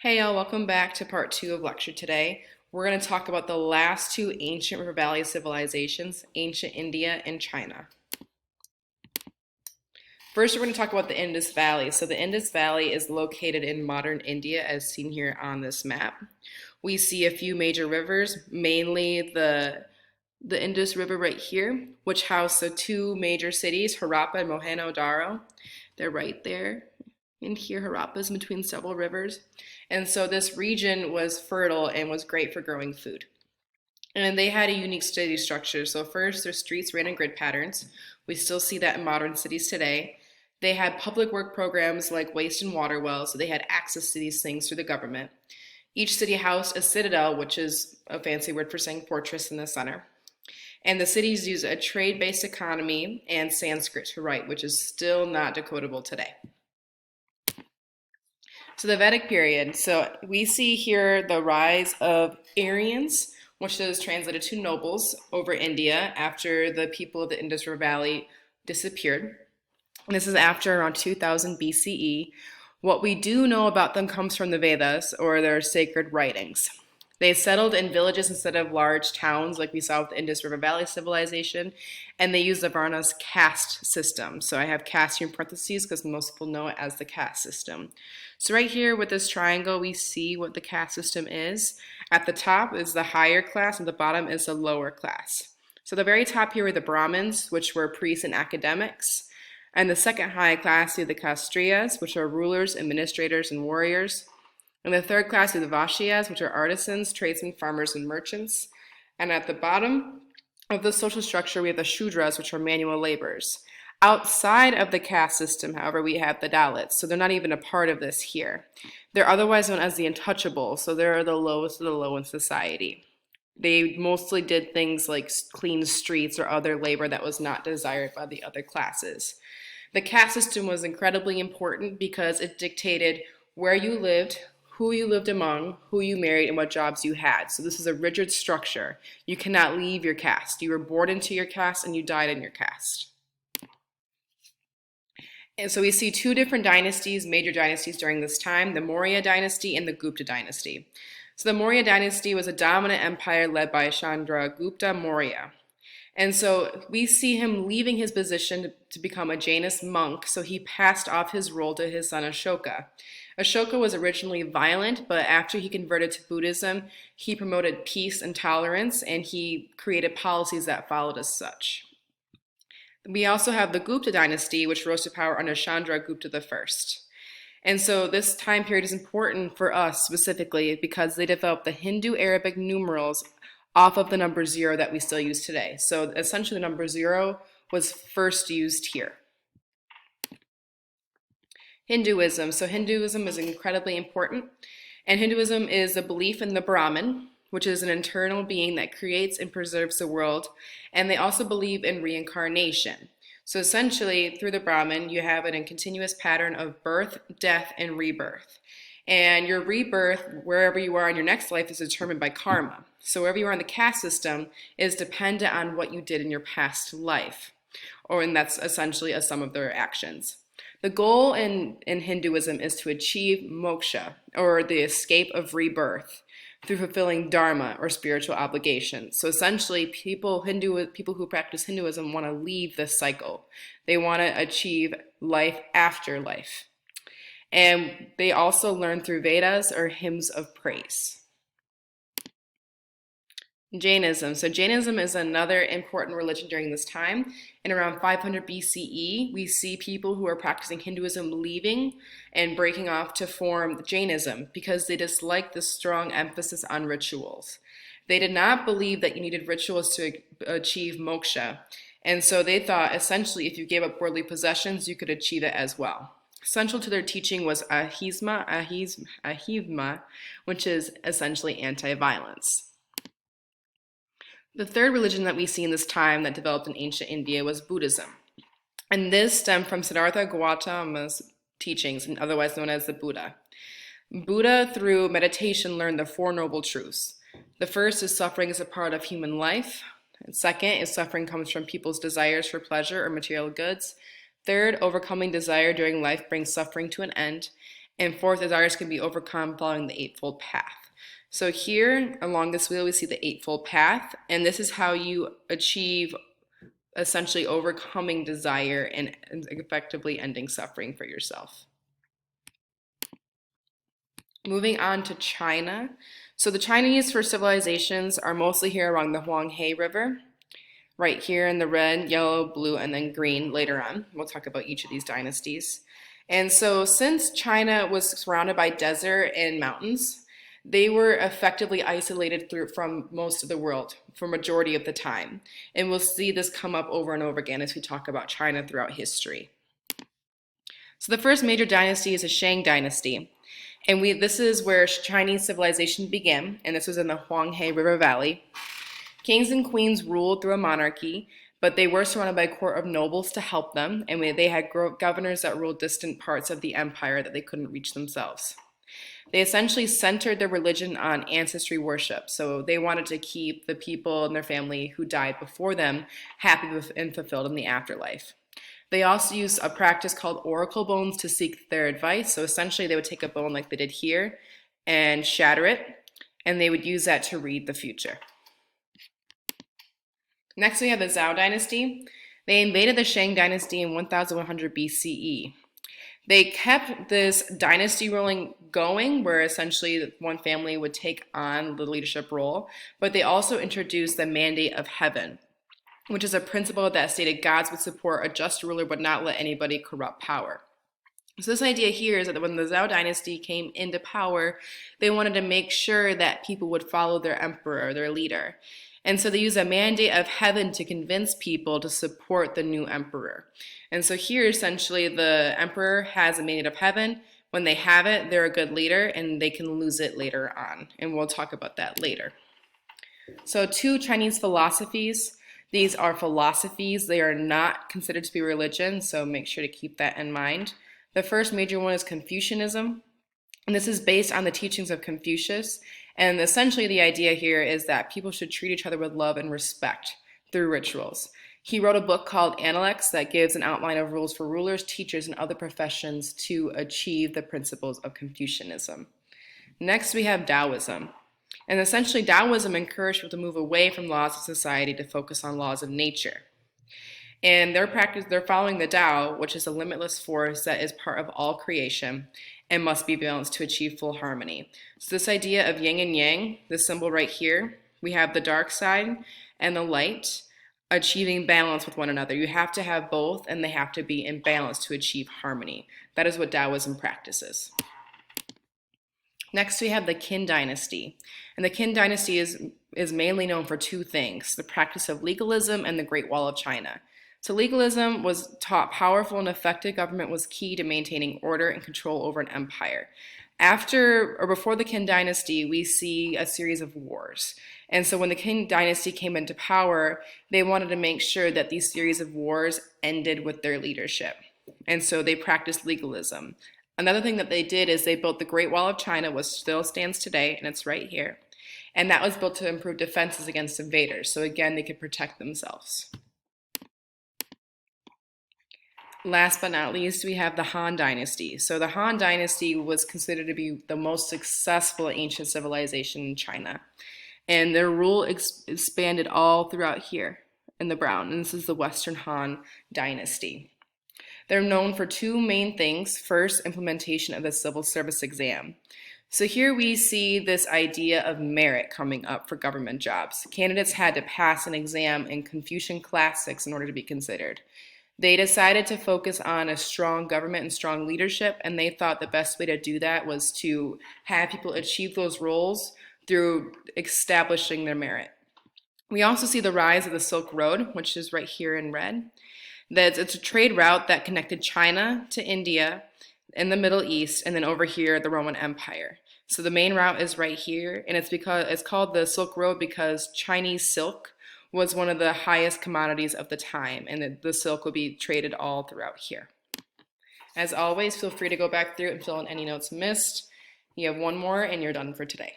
Hey y'all, welcome back to part two of lecture today. We're going to talk about the last two ancient river valley civilizations, ancient India and China. First, we're going to talk about the Indus Valley. So the Indus Valley is located in modern India as seen here on this map. We see a few major rivers, mainly the Indus River right here, which house the two major cities, Harappa and Mohenjo-daro. They're right there. And here, Harappa is between several rivers. And so this region was fertile and was great for growing food. And they had a unique city structure. So first, their streets ran in grid patterns. We still see that in modern cities today. They had public work programs like waste and water wells, so they had access to these things through the government. Each city housed a citadel, which is a fancy word for saying fortress in the center. And the cities use a trade-based economy and Sanskrit to write, which is still not decodable today. So the Vedic period. So we see here the rise of Aryans, which is translated to nobles over India after the people of the Indus River Valley disappeared. And this is after around 2000 BCE. What we do know about them comes from the Vedas, or their sacred writings. They settled in villages instead of large towns like we saw with the Indus River Valley civilization, and they used the Varna's caste system. So I have caste here in parentheses because most people know it as the caste system. So right here with this triangle, we see what the caste system is. At the top is the higher class, and the bottom is the lower class. So the very top here were the Brahmins, which were priests and academics. And the second high class are the Kshatriyas, which are rulers, administrators, and warriors. And the third class are the Vaishyas, which are artisans, tradesmen, farmers, and merchants. And at the bottom of the social structure, we have the Shudras, which are manual laborers. Outside of the caste system, however, we have the Dalits, so they're not even a part of this here. They're otherwise known as the untouchables, so they're the lowest of the low in society. They mostly did things like clean streets or other labor that was not desired by the other classes. The caste system was incredibly important because it dictated where you lived, who you lived among, who you married, and what jobs you had. So this is a rigid structure. You cannot leave your caste. You were born into your caste and you died in your caste. And so we see two different dynasties, major dynasties during this time, the Maurya dynasty and the Gupta dynasty. So the Maurya dynasty was a dominant empire led by Chandragupta Maurya. And so we see him leaving his position to become a Jainist monk, so he passed off his role to his son Ashoka. Ashoka was originally violent, but after he converted to Buddhism, he promoted peace and tolerance, and he created policies that followed as such. We also have the Gupta dynasty, which rose to power under Chandragupta I. And so this time period is important for us specifically because they developed the Hindu Arabic numerals off of the number 0 that we still use today. So essentially the number 0 was first used here. Hinduism. So Hinduism is incredibly important. And Hinduism is a belief in the Brahman, which is an internal being that creates and preserves the world. And they also believe in reincarnation. So essentially, through the Brahman, you have a continuous pattern of birth, death, and rebirth. And your rebirth, wherever you are in your next life, is determined by karma. So wherever you are in the caste system is dependent on what you did in your past life. And that's essentially a sum of their actions. The goal in Hinduism is to achieve moksha, or the escape of rebirth, through fulfilling dharma, or spiritual obligations. So essentially, people who practice Hinduism want to leave this cycle. They want to achieve life after life. And they also learn through Vedas, or hymns of praise. Jainism. So Jainism is another important religion during this time. In around 500 BCE, we see people who are practicing Hinduism leaving and breaking off to form Jainism because they dislike the strong emphasis on rituals. They did not believe that you needed rituals to achieve moksha. And so they thought essentially if you gave up worldly possessions, you could achieve it as well. Central to their teaching was ahimsa, which is essentially anti-violence. The third religion that we see in this time that developed in ancient India was Buddhism. And this stemmed from Siddhartha Gautama's teachings, otherwise known as the Buddha. Buddha, through meditation, learned the Four Noble Truths. The first is suffering is a part of human life. And second is suffering comes from people's desires for pleasure or material goods. Third, overcoming desire during life brings suffering to an end. And fourth, desires can be overcome following the Eightfold Path. So here along this wheel, we see the Eightfold Path, and this is how you achieve essentially overcoming desire and effectively ending suffering for yourself. Moving on to China. So the Chinese first civilizations are mostly here along the Huanghe River, right here in the red, yellow, blue, and then green later on. We'll talk about each of these dynasties. And so since China was surrounded by desert and mountains, they were effectively isolated from most of the world for majority of the time. And we'll see this come up over and over again as we talk about China throughout history. So the first major dynasty is the Shang dynasty. And this is where Chinese civilization began, and this was in the Huanghe River Valley. Kings and queens ruled through a monarchy, but they were surrounded by a court of nobles to help them, and they had governors that ruled distant parts of the empire that they couldn't reach themselves. They essentially centered their religion on ancestry worship, so they wanted to keep the people and their family who died before them happy and fulfilled in the afterlife. They also used a practice called oracle bones to seek their advice, so essentially they would take a bone like they did here and shatter it, and they would use that to read the future. Next, we have the Zhou dynasty. They invaded the Shang dynasty in 1100 BCE. They kept this dynasty ruling going, where essentially one family would take on the leadership role, but they also introduced the mandate of heaven, which is a principle that stated gods would support a just ruler but not let anybody corrupt power. So this idea here is that when the Zhou dynasty came into power, they wanted to make sure that people would follow their emperor, their leader. And so they use a mandate of heaven to convince people to support the new emperor. And so here, essentially, the emperor has a mandate of heaven. When they have it, they're a good leader, and they can lose it later on. And we'll talk about that later. So 2 Chinese philosophies. These are philosophies. They are not considered to be religion, so make sure to keep that in mind. The first major one is Confucianism. And this is based on the teachings of Confucius. And essentially the idea here is that people should treat each other with love and respect through rituals. He wrote a book called Analects that gives an outline of rules for rulers, teachers, and other professions to achieve the principles of Confucianism. Next, we have Taoism. And essentially Taoism encouraged people to move away from laws of society to focus on laws of nature. And they're following the Tao, which is a limitless force that is part of all creation and must be balanced to achieve full harmony. So this idea of yin and yang, this symbol right here, we have the dark side and the light achieving balance with one another. You have to have both, and they have to be in balance to achieve harmony. That is what Taoism practices. Next, we have the Qin dynasty. And the Qin dynasty is mainly known for 2 things, the practice of legalism and the Great Wall of China. So legalism was taught powerful and effective government was key to maintaining order and control over an empire. After or before the Qin dynasty, we see a series of wars. And so when the Qin dynasty came into power, they wanted to make sure that these series of wars ended with their leadership. And so they practiced legalism. Another thing that they did is they built the Great Wall of China, which still stands today, and it's right here. And that was built to improve defenses against invaders. So again, they could protect themselves. Last but not least, we have the Han dynasty. So the Han dynasty was considered to be the most successful ancient civilization in China. And their rule expanded all throughout here in the brown. And this is the Western Han dynasty. They're known for 2 main things. First, implementation of the civil service exam. So here we see this idea of merit coming up for government jobs. Candidates had to pass an exam in Confucian classics in order to be considered. They decided to focus on a strong government and strong leadership, and they thought the best way to do that was to have people achieve those roles through establishing their merit. We also see the rise of the Silk Road, which is right here in red. It's a trade route that connected China to India in the Middle East, and then over here, the Roman Empire. So the main route is right here, and it's called the Silk Road because Chinese silk was one of the highest commodities of the time, and the silk would be traded all throughout here. As always, feel free to go back through and fill in any notes missed. You have one more, and you're done for today.